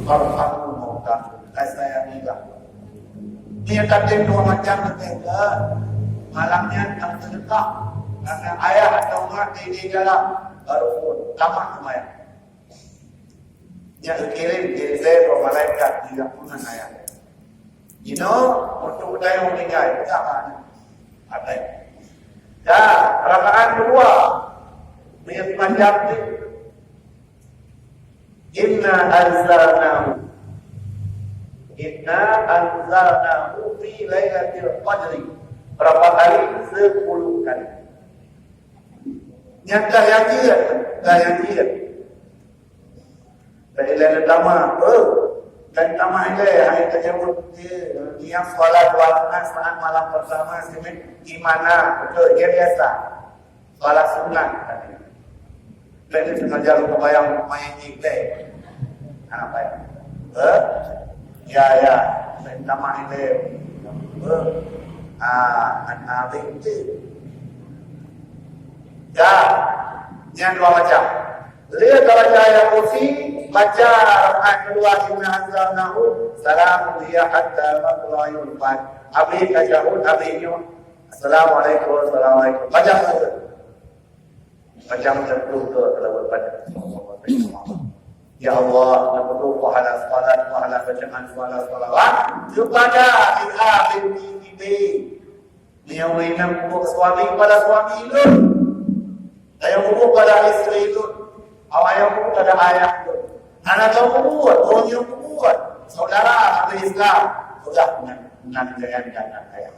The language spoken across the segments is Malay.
Farhamul mauta. Saya bilang. Dia kata dua macam berbeza. Malamnya tak terdekat. Karena ayah atau mak di dalam baru pun tamat lumayan. Yang kirim dari malaikat di lapangan ayah. You know, untuk kita yang meninggal itu apa? Ada. Ya, rakaat kedua. Macam ni. Inna anzalnahu fi lailatul qadri. Berapa kali? 10 kali. Yang dah yang dia. Bila pertama, dan pertama ini hari tersebut dia solat saat malam pertama di mana betul dia biasa solat sunat tadi. Lalu sengaja lupa bayang main ikut. Apa ya? Ya, pertama ini anak itu. Ya, yang dua macam. Lihat baca ayat kursi, baca ayat kedua inna anzalnahu salamun hiya hatta matla'il fajr. Habis tasyahud, habisnya assalamualaikum. Baca saja. Baca macam tu kalau berbaca. Ya Allah, nampaklah pahala salat, pahala bacaan salawat kepada akhir ini. Dia mengenang suami pada suami itu. Saya hubung pada istri itu. Awak yang hubung pada ayah itu. Anak tahu buat, orang yang buat. Saudara ahli Islam sudah menandakan ayah.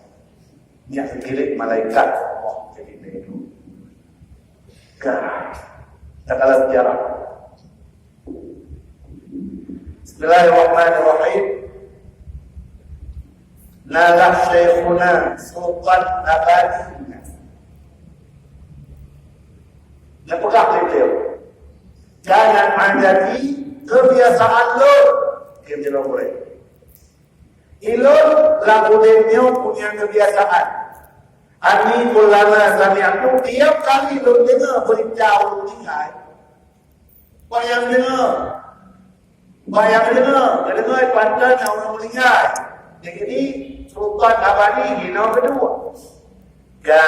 Dia sendiri malaikat Allah jadi itu. Tak kalah sejarah. Bismillahirrahmanirrahim. Nalah Syekhuna Sultan Abadi. Lepakah beliau. Jangan menjadi kebiasaan lo. Dia tidak boleh. Ilon lagu dia punya kebiasaan. Ani kulana sami'atu tiap kali lo dengar berita orang meninggal. Bayang dengar pandan orang meninggal. Jadi Sultan Abadi hina kedua. Ya.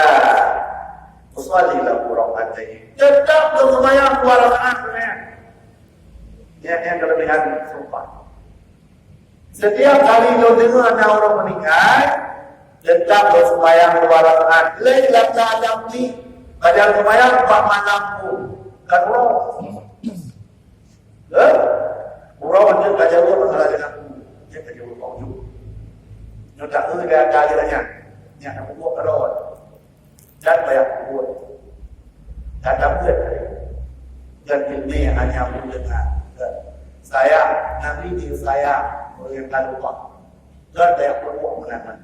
Usallilah qur'an-ati. Tetap bersemayam 2 rakaat sebenarnya. Yang kelebihan sumpah. Setiap kali lo dengar ada orang meninggal, tetap bersemayam 2 rakaat. Lailatul qadar ni kadang sembahyang 4 malam pun. Kan urang. Urang dia kajar masalah dengan dia kajar kau juga. Dia tak dia kali tanya. Yang nak buat kerot. Dan banyak buat. Tak buat. Dan ini hanya mendengar. Saya, Nabi dia saya orang lupa. Dan banyak buat menangan.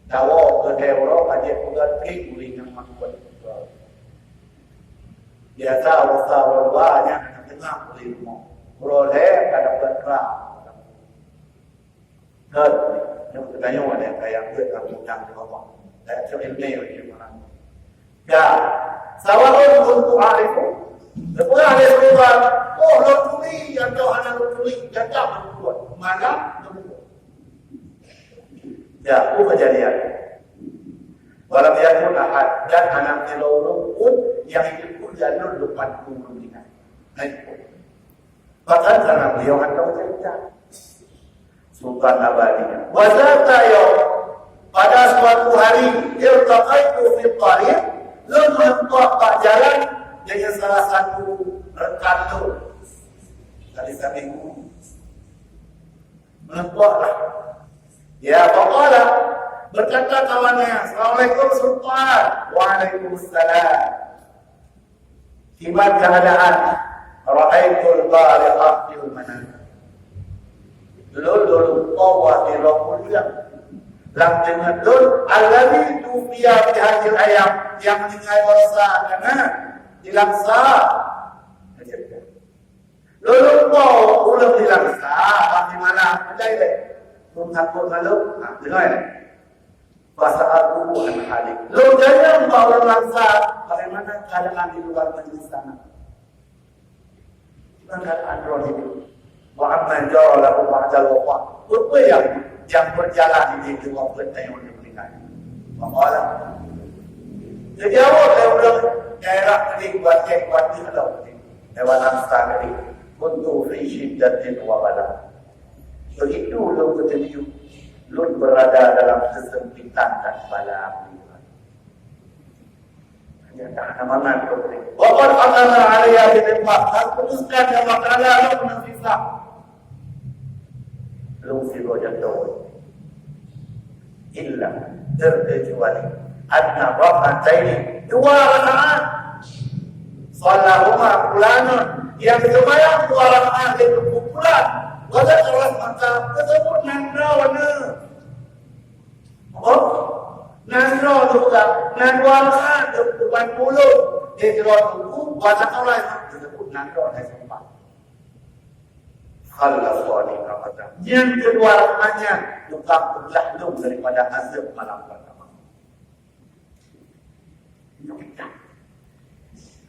Tahu kedewro aja bukan pergi dengan makhluk. Biasa usaha banyak nak dengar ilmu. Boleh kada berkerah. Dan yang bertanya ada kayak berkata di bawah. Dan ilmu yang mana? Ya, sawahun untuk arifu. Lepas ada sebab, lotuli atau anak lotuli tetap berbuat. Mana berbuat. Ya, itu kejadian. Walau yakun ahad dan anak telurung pun yang itu pun jalur depan kumpulan. Naik pun. Bahkan karena beliau akan cerita. Sultan Abadi. Wazata yawm. Pada suatu hari, irtaqaitu fi tariq. Menempuh jalan dengan salah satu rekan tu. Tadi seminggu. Menempuhlah. Ya, pokoknya berkata kawannya, Assalamualaikum Sultan. Waalaikumsalam. Tiba keadaan Ra'aitul bariqah fil manam. Dulu tawa di rohulnya. Lang dengan dul alladhi tufiya fi hadhihi ayam yang meninggal masa karena dilaksa. Lalu kau ulang dilaksa bagaimana? Betul tak? Mengaku kalau dengar. Bahasa aku bukan halik. Lalu jangan kau ulang laksa bagaimana keadaan di luar majlis sana. Keadaan roh itu. Wa man jara lahu ba'dal wafat. Apa yang berjalan di dua benda yang meninggal. Maka dia jawab dia daerah tadi buat di dalam hewan amsal tadi untuk fi syiddatin wa bala. Begitu lu bertemu lu berada dalam kesempitan dan bala. Ya tak mana tu. Waqad qadana 'alayya bil maqam putuskan Allah Taala lu menfisa. Lu siro jatuh. Illa terkecuali anna raka'ataini dua rakaat salahuma fulanun yang sembahyang dua rakaat itu kumpulan wala terus maka tersebut nandrawana nandra juga nandra rakaat depan mulut dia jelas hukum wala terus tersebut nandra dan sempat Allah SWT. Yang kedua rakaatnya tukang berlahlung daripada azab malam pertama.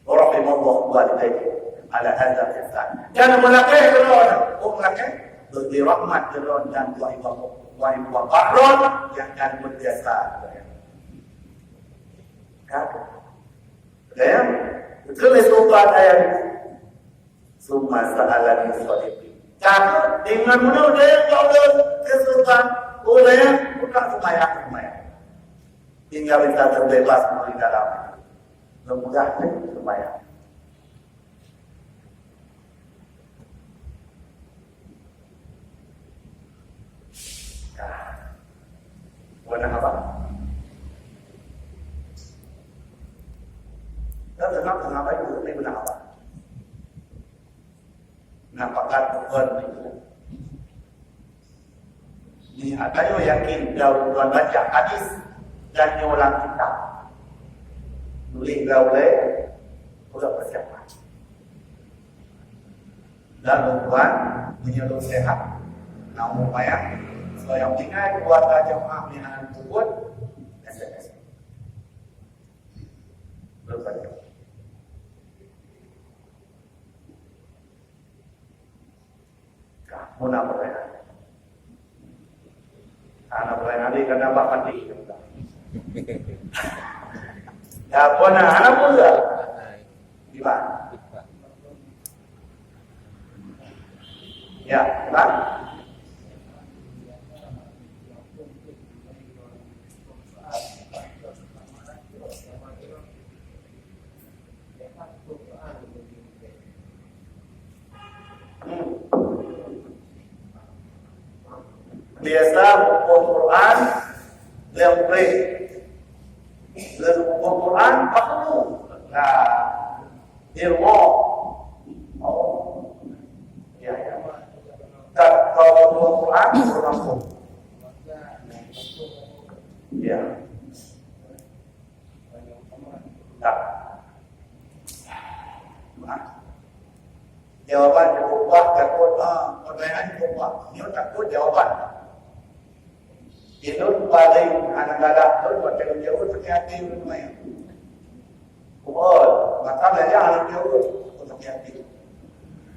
Rahimahullah walidayhi ala hadza al-ihsan. Dan melakai keron, melakai bagi rahmat keron dan wa ibadahron yang akan berjasa. Dan betul sultan ayat summa sa'alani sadiqi. Karena dengan mudah dia kalau kesulitan, boleh bukan sembahyang. Tinggal kita terbebas di dalam mudah sembahyang. Warna apa? Kenapa itu ini benar apa? Nampakan bukan itu. Ni ada yang yakin dalam baca hadis dan ulang kitab. Nulis gaule sudah persiapan. Dan tuan menyuruh sehat, namun payah. So yang tinggal keluarga jemaah dengan kubur SMS. Berbanyak. Muna perayaan. Anak perayaan ini kena bapak mati. Ya, pun anak muda. Gimana? Ya, gimana? Biasa hukum Quran yang baik. Hukum Quran apa tu? Nah, ilmu. Oh, ya. Kalau hukum Quran kurang. Ya. Tak. Jawaban cukup kuat, takut. Pertanyaan cukup kuat. Dia takut jawaban. Itu paling anak-anak tu buat jauh-jauh hati-hati lumayan. Oh, maka belajar anak jauh untuk hati.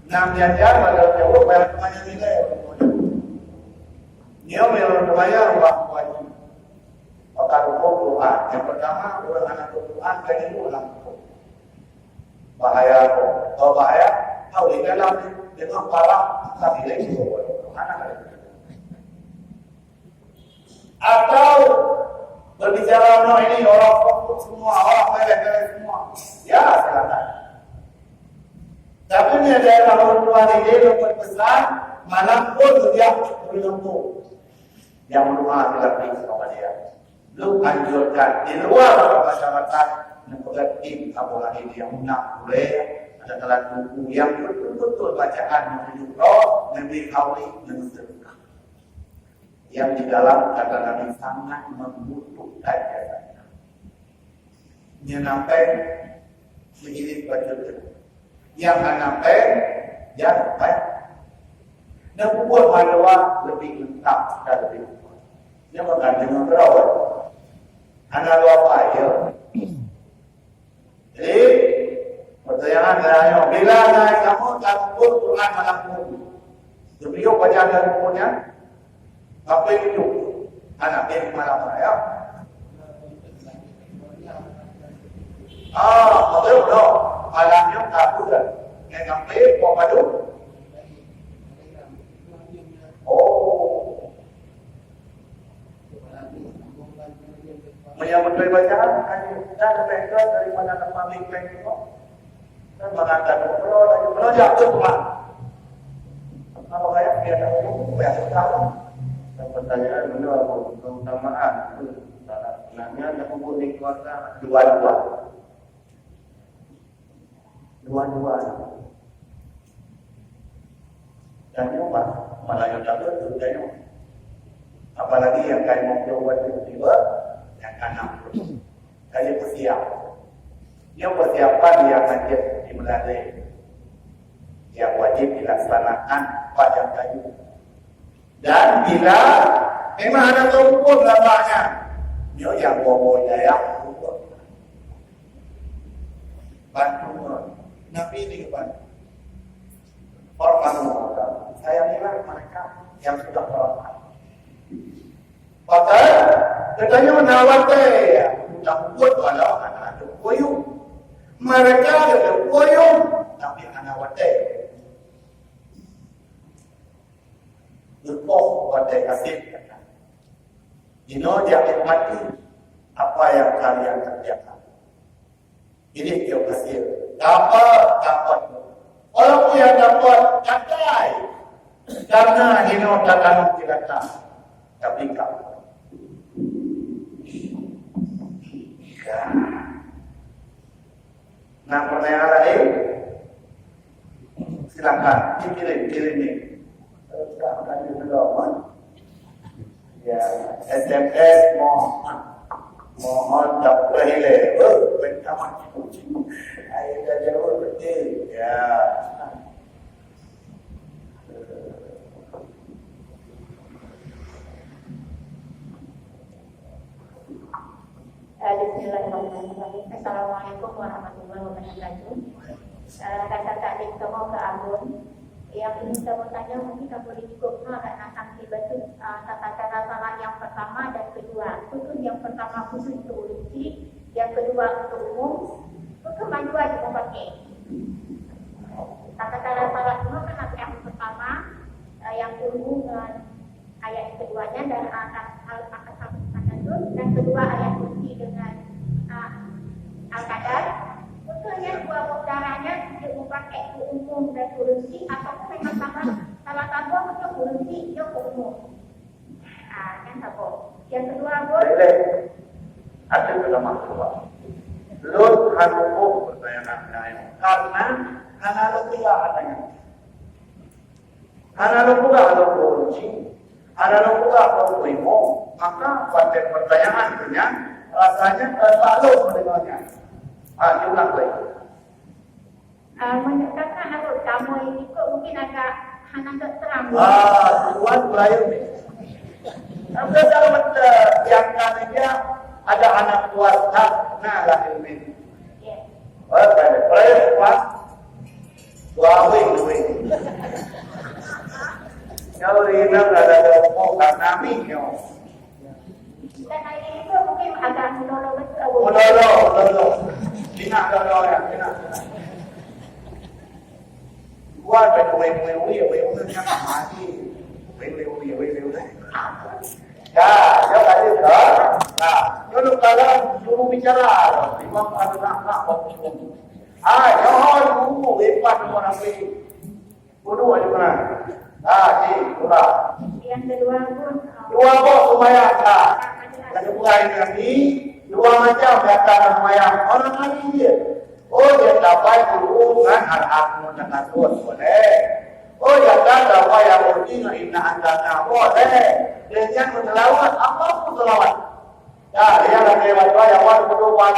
Nah, belajar pada jauh banyak banyak nilai. Dia memang lumayan orang wajib. Maka hukum Quran. Yang pertama orang anak Quran kan itu orang hukum. Bahaya, kalau bahaya, tahu di dalam dengan parah tapi lagi anak ada. Atau berbicara ini orang fokus semua, orang melek semua. Ya, silakan. Tapi ni daerah orang tua ini lebih besar, malam pun dia berlumpuh. Yang rumah tidak sama dia. Lu anjurkan di luar masyarakat yang berlatih apalagi dia nak boleh ada kelas buku yang betul-betul bacaan menuju roh, Nabi Kawi dan seterusnya. Yang di dalam kata Nabi sangat membutuhkan jasanya. Dia sampai begini betul. Yang sampai dia sampai dan buat maluah lebih lengkap dan lebih kuat. Dia berganti dengan berawal. Anak luar payah. Jadi pertanyaan saya, bila naik kamu takut Quran malam pun. Beliau baca dalam bukunya apa itu? Anak dia di malam raya. Betul dong. Malamnya takut kan? Yang sampai kau padu. Oh. Menyambut dari bacaan, kita ada dari mana tempat lingkeng itu. Dan mengatakan, kalau jatuh Tuhan. Kalau saya biar tahu, biar tahu. Dan pertanyaan benar, keutamaan. Sebenarnya ada membunuh keluarga dua-dua. Dan nyoba, malah yang jatuh itu dia nyoba. Apalagi yang kayak mau keluar tiba-tiba, yang kanan. Kayak bersiap. Dia persiapan yang wajib dimulai. Yang wajib dilaksanakan pada kayu. Dan bila memang ada tumpul lambaknya, dia yang bawa daya bantu Nabi ini kepada orang saya bilang mereka yang sudah berapa. Maka katanya menawar ya, sudah buat walau anak ada koyung. Mereka ada koyung, tapi anak wate. Berpoh pada kasih kata. Ino jangan mati apa yang kalian kerjakan. Ini dia kasih. Dapat. Walaupun yang dapat catai. Karena ino takkan kita. Tapi kamu. Nah, pertanyaan lain, silakan kirim ni. Tanya belum? Ya, SMS mohon tak boleh. Pertama itu, ayat dah jauh betul. Ya. Bismillahirrahmanirrahim. Assalamualaikum warahmatullahi wabarakatuh. Kakak adik semua ke Abun. Yang ini saya mau tanya, mungkin tak boleh cukup nak sampai betul tata cara salah yang pertama dan kedua. Khusus yang pertama khusus untuk urussi, yang kedua untuk umum. Khusus dua juga pakai. Tata cara salah semua kan ada yang pertama, yang umum ayat keduanya dan dan kedua ayat kursi dengan Al-Qadar. Usulnya dua udaranya dia memakai umum dan kursi ataupun memang salah satu untuk kursi dia umum. Yang satu. Yang kedua boleh. Ada pertama kedua. Lut hanukum pertanyaan karena analog juga adanya. Analog juga ada kursi. Analog juga ada umum. Maka pada pertanyaan punya rasanya terlalu mendengarnya. Ulang lagi. Menurutkan harus kamu ini kok mungkin agak hangat terang. Tuan Melayu ni. Apa dalam yang namanya ada anak tuan tak lah ilmu. Pada Melayu pas wing. Kalau ini ada mau kami yo. Dan hari itu mungkin agak menolong betul. Menolong. Tidak ya. Buat wei yang mati. Wei. Ya, dia tadi dah. Nah, kalau kalian suruh bicara, imam ada nak fokus. Jangan dulu lepas orang lain. Bodoh aja mana. Itulah. Yang kedua pun dua kok lumayan tak. Kedua ini dua macam kata lumayan orang lagi dia. Dia dapat hubungan hak dengan Tuhan boleh. Dia dapat yang berarti inna anda boleh. Dengan mengelawat apa pun selawat. Dia lagi baca yang awal berdoa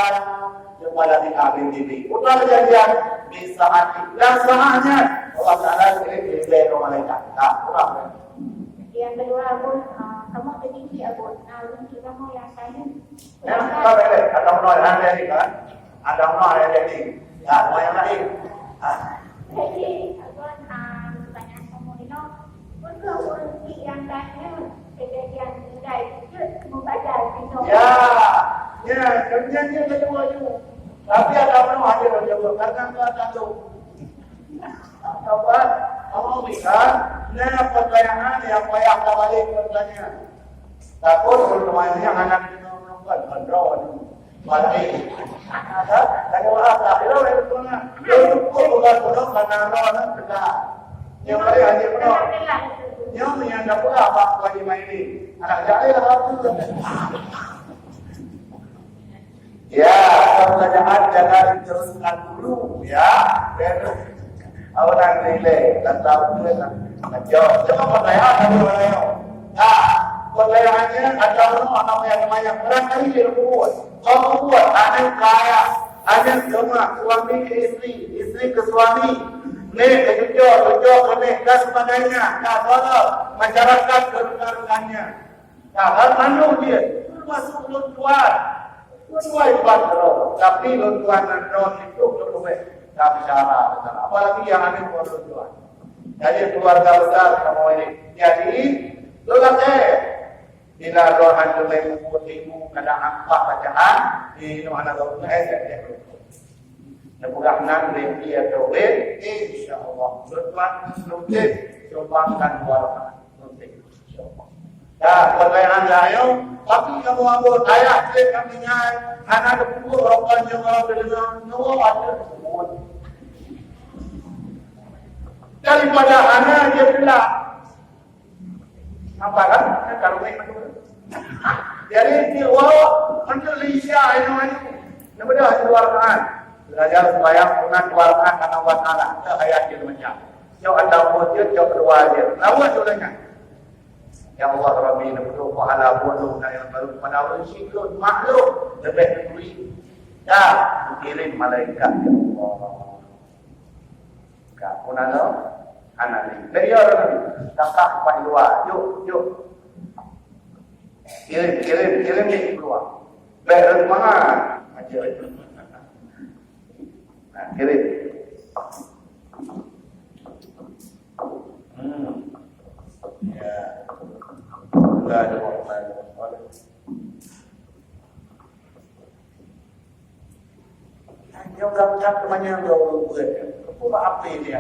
kepada di akhir ini. Udah kejadian di saat saatnya Allah Taala ini pilih malaikat. Kurang. yang kedua pun kamu tinggi abun. Untuk kamu yang saya. Ya, boleh. Ada orang yang ada kan? Ada orang yang ada ni. Semua yang lain. Jadi abun pertanyaan kamu ini seperti yang tanya kejadian tinggal itu membadal minum. Ya, kerjanya dia baju. Tapi ada penuh aja baju karena enggak tahu. Coba kamu bisa, pertanyaan yang banyak balik pertanyaan. Takut pertanyaannya anak bukan kontrol balik. Kalau apa? Kalau itu nak, itu bukan bodoh karena orang benar. Yang paling hanya benar. Yang menyandang pula apa bagi ini. Anak jahil apa tu? Ya, pertanyaan jangan diteruskan dulu, ya. Orang nilai dan tahu dia nak jawab. Cuma pertanyaan dulu orang. Pertanyaannya ada orang yang barangkali dia buat. Kamu buat anak kaya, anak gemar, suami ke istri ke suami. Nih, tujuh ke nih dan sebagainya. Tolong masyarakat kerugiannya. Kalau mandu dia, masuk luntuan. Luntuan patro, tapi luntuan non itu lebih tak bicara. Apalagi yang ada luntuan. Jadi keluarga besar kamu ini. Jadi, lulas bila rohan lebih mengutimu kadang apa bacaan di mana kau dia. Nebukan nanti dia tawid, insyaallah bertuan nuntut sumbangkan warna nuntut insyaallah. Ya, pertanyaan saya, tapi kamu ambil ayah klik kami nyai, anak dulu orang yang orang berdengar, no ada semut. Daripada anak dia bilang, apa kan? Kalau main macam tu. Jadi dia untuk Malaysia ini, daripada keluargaan. Belajar supaya pernah keluarkan karena wacana ke ayat ilmunya. Jauh ada wujud, jauh berwajib. Lawan judulnya. Ya Allah Rabbi nabdu pahala bodoh yang baru pada orang syukur makhluk lebih duri. Ya, kirim malaikat ya Allah. Kak punano anak ni. Beliau kakak pai luar. Yuk. Kirim ni keluar. Baik mana? Ajar itu. Kirim. Ya. Enggak ada orang. Yang gambar kemana yang jauh buat. Apa apa dia?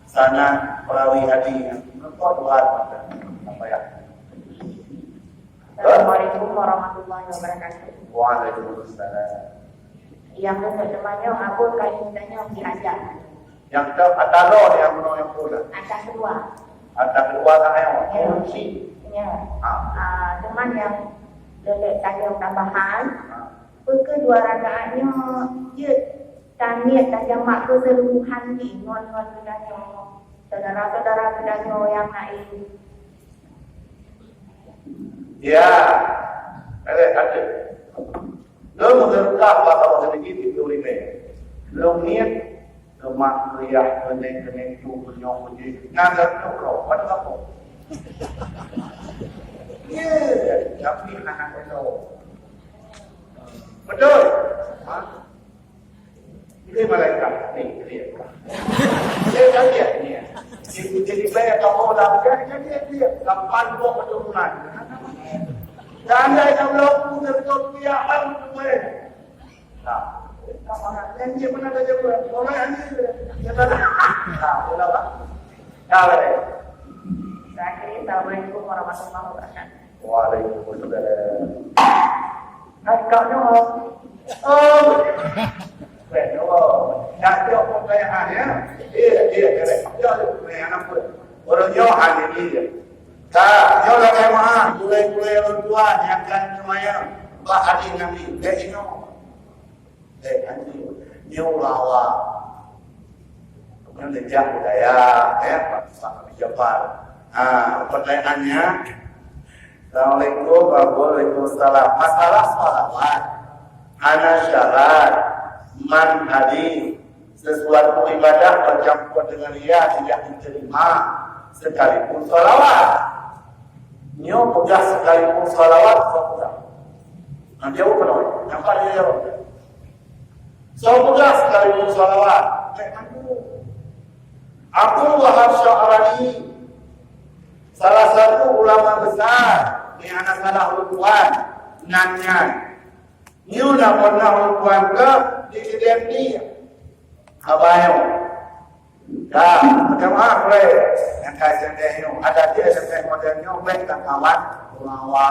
Sana perawi hadi yang kau buat apa ya? Assalamualaikum warahmatullahi wabarakatuh. Waalaikumsalam. Yang temannya aku kaitannya diajak. Yang ke atalo yang mana yang pula? Atas kedua. Atas kedua tak yang kunci. Ya. Cuman yang lebih tajam tambahan. Kedua rakaatnya dia taniat dan jamak keseluruhan di non-non kedanya. Saudara-saudara kedanya yang naik. Ya. Ada. Lo mengerti bahasa sedikit itu ini. Lo niat kemak kriah kening tu penyong puji. Nangat kau pada apa? Ya, tapi anak itu. Betul. Ini malaikat ni dia. Dia lihat ni. Jadi banyak kamu dah dia lapan buah keturunan. Dan dia belum betul dia akan boleh. Nah, yang dia pernah saja boleh. Boleh ini. Boleh apa? Boleh. Assalamualaikum warahmatullahi wabarakatuh. Waalaikumsalam. Kau nak? Nak tengok pertanyaannya. Dia. Dia anak pun. Orang Yohan ini dia. Tak, yo lah memang kulai-kulai orang tua yang kan semuanya Pak Adi Nabi. Dia ini. Dia lawa. Yang lejak budaya, Pak Jafar. Pertanyaannya, Assalamualaikum warahmatullahi wabarakatuh. Masalah salawat, ana syarat, man hadis, sesuatu ibadah bercampur dengan ia tidak diterima sekalipun salawat. Nyo pegang sekalipun salawat, kau pegang. Nanti aku penuh. Nampak dia jawab. So pegang sekalipun salawat. Aku wahab sya'rani. satu ulama besar ni anak salah lukuan nanya niu nak pernah lukuan ke di kedai ni abayo dah macam apa yang kajian dia ada dia sampai modelnya baik tak kawan ulama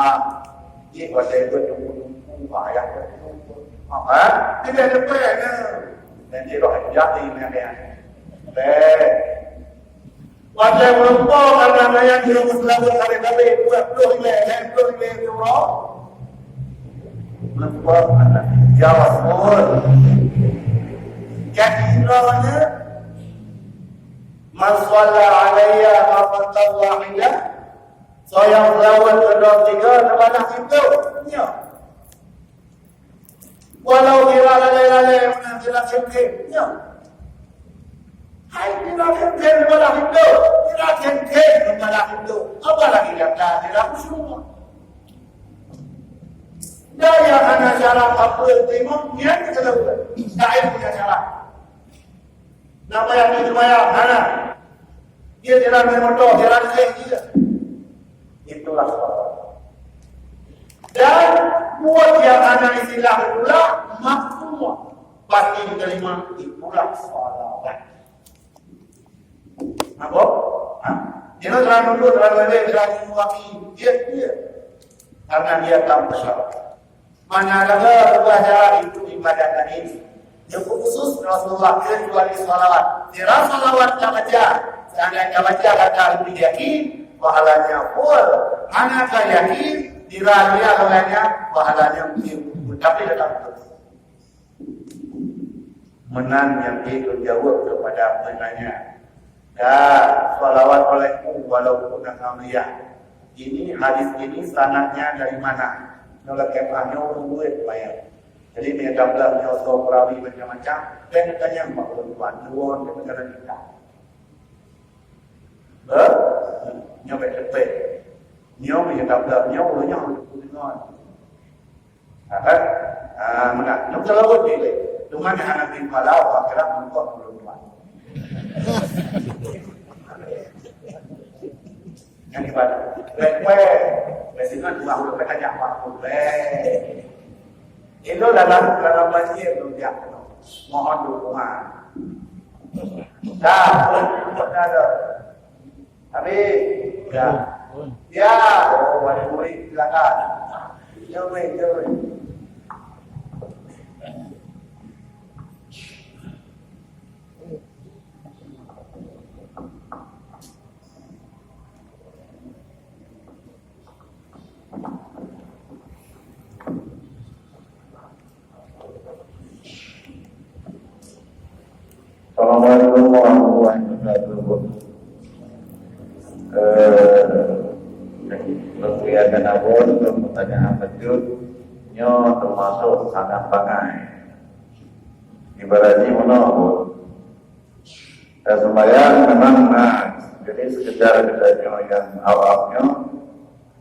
ini kalau itu tunggu bayar tidak ada pena dan dia roh jadi mereka wajah berumpa karena yang dirumus lawan kali-kali buat peluh itu roh berumpa jawab pun jadi rohnya man shalla alaiya mafatan wahidah sayang lawan kedua tiga temanah itu ya walau kira lalai menantilah sempit ya hai kira sempit malah itu kira sempit malah itu apa lagi kata tidak semua daya anak cara apa timur niat kita lakukan daya punya cara nama yang dijumaya mana dia jalan motor jalan dia itulah dan buat yang ada istilah pula makmum pasti diterima itulah salawat apa? Dia terang dulu terang wakil dia karena dia tahu syarat mana ada wajah itu ibadat ini yang khusus Rasulullah kecuali salawat tidak salawat baca seandainya baca kata lebih yakin pahalanya full anak yakin diraja olehnya pahalanya mungkin tapi tetap menang yang itu jawab kepada penanya ya salawat olehmu walaupun namanya ini hadis ini sanadnya dari mana nolak kemahnya duit bayar jadi dia gambar nyosok perawi macam-macam dan katanya maklumat nuwun dan negara kita nyoba cepet nyoba yang gambar nyoba nyoba kan mana nyoba selalu dia cuma anak di Palau akhirnya menguat perempuan yang ibadah lekwe mestinya dua huruf aja makhluk itu dalam masjid belum dia mohon dukungan ada tapi ya wali murid silakan jauh Assalamualaikum warahmatullahi wabarakatuh. Berkaitan abon untuk pertanyaan lanjut, nyo termasuk sangat pangai. Ibaratnya mana abon? Dan sembahyang memang jadi sekedar kita yang awalnya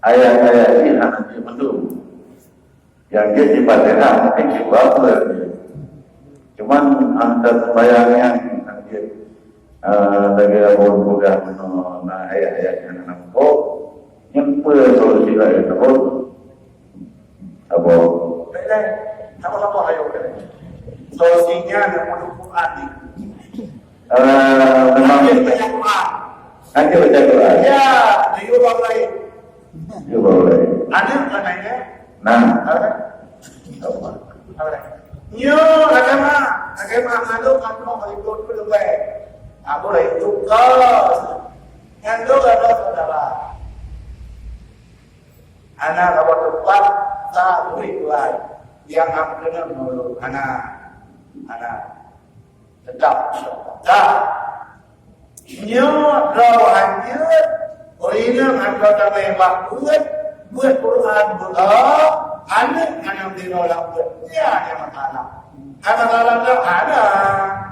ayat-ayat ini nanti mendung. Yang dia dibaca mungkin juga lagi. Cuman antar sembahyang yang lagi abon sudah mengenai ayat-ayat yang nampak nyempil solusi lain abon baiklah sama-sama ayo solusinya dengan Quran memang baca Quran nanti baca Quran ya di rumah lain ada katanya ada nyo agama malu kamu ikut berlebih aku lah itu kos yang itu ada saudara anak kawan depan tak murid lain yang akhirnya menurut anak tetap nyo rawannya orangnya angkat tambah buat Quran anak dinolak dia ada masalah ada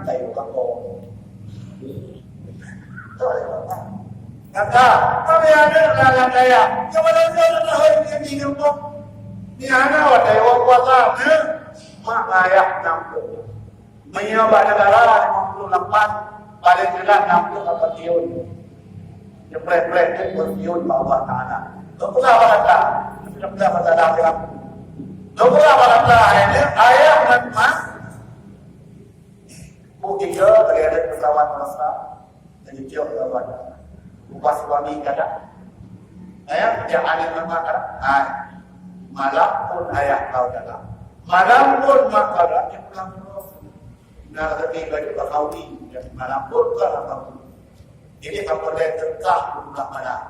tayo kako kata kami ada dalam daya yang mana tahu yang ingin kok ni anak wadah yang kuasa mak layak nampu menyoba negara 58 paling jelas 60 tahun Yang pelan-pelan itu berfiun Allah Ta'ala. Lukulah kata. Lukulah kata dalam. Lukulah kata ayat matmas. Tiga terkait pesawat masa. Jadi dia pesawat. Ubah suami kata. Ayat yang alim nama kata. Malam pun ayat kau kata. Malam pun makara yang pulang terus. Nah, ketika juga kau ini. Malam pun kalau kau. Ini kapal yang terkah bukan malam.